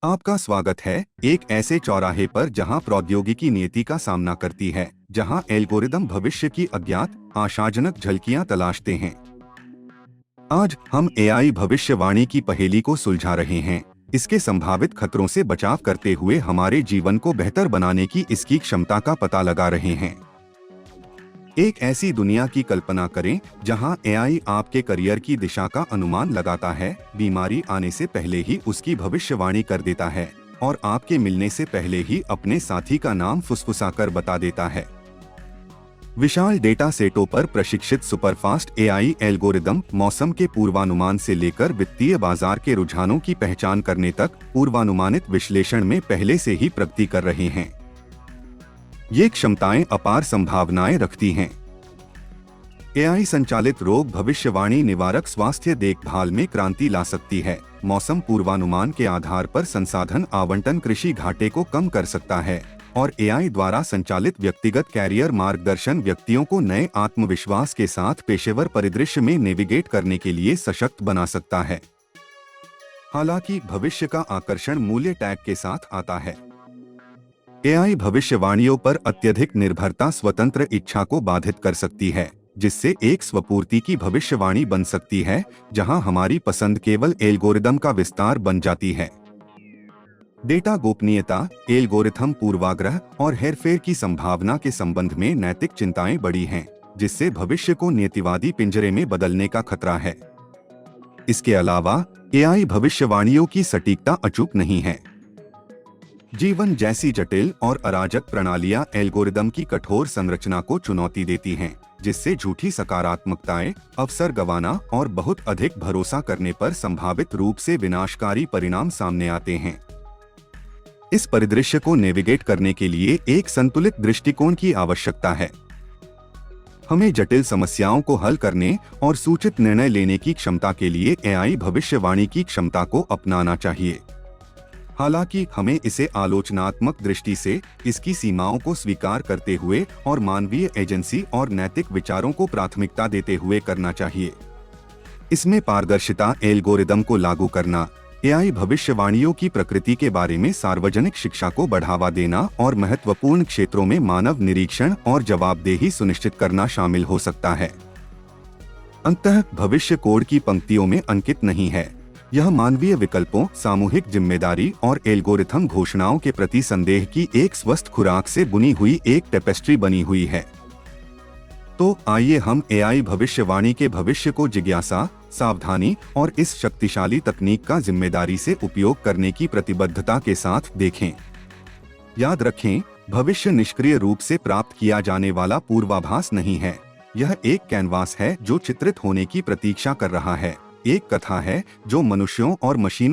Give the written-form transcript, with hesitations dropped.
आपका स्वागत है एक ऐसे चौराहे पर जहां प्रौद्योगिकी नियति का सामना करती है, जहां एल्गोरिदम भविष्य की अज्ञात आशाजनक झलकियां तलाशते हैं। आज हम एआई भविष्यवाणी की पहेली को सुलझा रहे हैं, इसके संभावित खतरों से बचाव करते हुए हमारे जीवन को बेहतर बनाने की इसकी क्षमता का पता लगा रहे हैं। एक ऐसी दुनिया की कल्पना करें जहां एआई आपके करियर की दिशा का अनुमान लगाता है, बीमारी आने से पहले ही उसकी भविष्यवाणी कर देता है और आपके मिलने से पहले ही अपने साथी का नाम फुसफुसाकर बता देता है। विशाल डेटा सेटों पर प्रशिक्षित सुपरफास्ट एआई एल्गोरिदम मौसम के पूर्वानुमान से लेकर वित्तीय बाजार के रुझानों की पहचान करने तक पूर्वानुमानित विश्लेषण में पहले से ही प्रगति कर रहे हैं। ये क्षमताएं अपार संभावनाएं रखती हैं। एआई संचालित रोग भविष्यवाणी निवारक स्वास्थ्य देखभाल में क्रांति ला सकती है। मौसम पूर्वानुमान के आधार पर संसाधन आवंटन कृषि घाटे को कम कर सकता है और एआई द्वारा संचालित व्यक्तिगत कैरियर मार्गदर्शन व्यक्तियों को नए आत्मविश्वास के साथ पेशेवर परिदृश्य में नेविगेट करने के लिए सशक्त बना सकता है। हालांकि भविष्य का आकर्षण मूल्य टैग के साथ आता है। एआई भविष्यवाणियों पर अत्यधिक निर्भरता स्वतंत्र इच्छा को बाधित कर सकती है, जिससे एक स्वपूर्ति की भविष्यवाणी बन सकती है जहां हमारी पसंद केवल एल्गोरिदम का विस्तार बन जाती है। डेटा गोपनीयता, एल्गोरिथम पूर्वाग्रह और हेरफेर की संभावना के संबंध में नैतिक चिंताएं बढ़ी हैं, जिससे भविष्य को नीतिवादी पिंजरे में बदलने का खतरा है। इसके अलावा एआई भविष्यवाणियों की सटीकता अचूक नहीं है। जीवन जैसी जटिल और अराजक प्रणालियां एल्गोरिदम की कठोर संरचना को चुनौती देती हैं, जिससे झूठी सकारात्मकताएं, अवसर गंवाना और बहुत अधिक भरोसा करने पर संभावित रूप से विनाशकारी परिणाम सामने आते हैं। इस परिदृश्य को नेविगेट करने के लिए एक संतुलित दृष्टिकोण की आवश्यकता है। हमें जटिल समस्याओं को हल करने और सूचित निर्णय लेने की क्षमता के लिए एआई भविष्यवाणी की क्षमता को अपनाना चाहिए। हालांकि हमें इसे आलोचनात्मक दृष्टि से, इसकी सीमाओं को स्वीकार करते हुए और मानवीय एजेंसी और नैतिक विचारों को प्राथमिकता देते हुए करना चाहिए। इसमें पारदर्शिता, एल्गोरिदम को लागू करना, एआई भविष्यवाणियों की प्रकृति के बारे में सार्वजनिक शिक्षा को बढ़ावा देना और महत्वपूर्ण क्षेत्रों में मानव निरीक्षण और जवाबदेही सुनिश्चित करना शामिल हो सकता है। अंततः भविष्य कोड की पंक्तियों में अंकित नहीं है। यह मानवीय विकल्पों, सामूहिक जिम्मेदारी और एल्गोरिथम घोषणाओं के प्रति संदेह की एक स्वस्थ खुराक से बुनी हुई एक टेपेस्ट्री बनी हुई है। तो आइए हम एआई भविष्यवाणी के भविष्य को जिज्ञासा, सावधानी और इस शक्तिशाली तकनीक का जिम्मेदारी से उपयोग करने की प्रतिबद्धता के साथ देखें। याद रखें, भविष्य निष्क्रिय रूप से प्राप्त किया जाने वाला पूर्वाभास नहीं है। यह एक कैनवास है जो चित्रित होने की प्रतीक्षा कर रहा है, एक कथा है जो मनुष्यों और मशीनों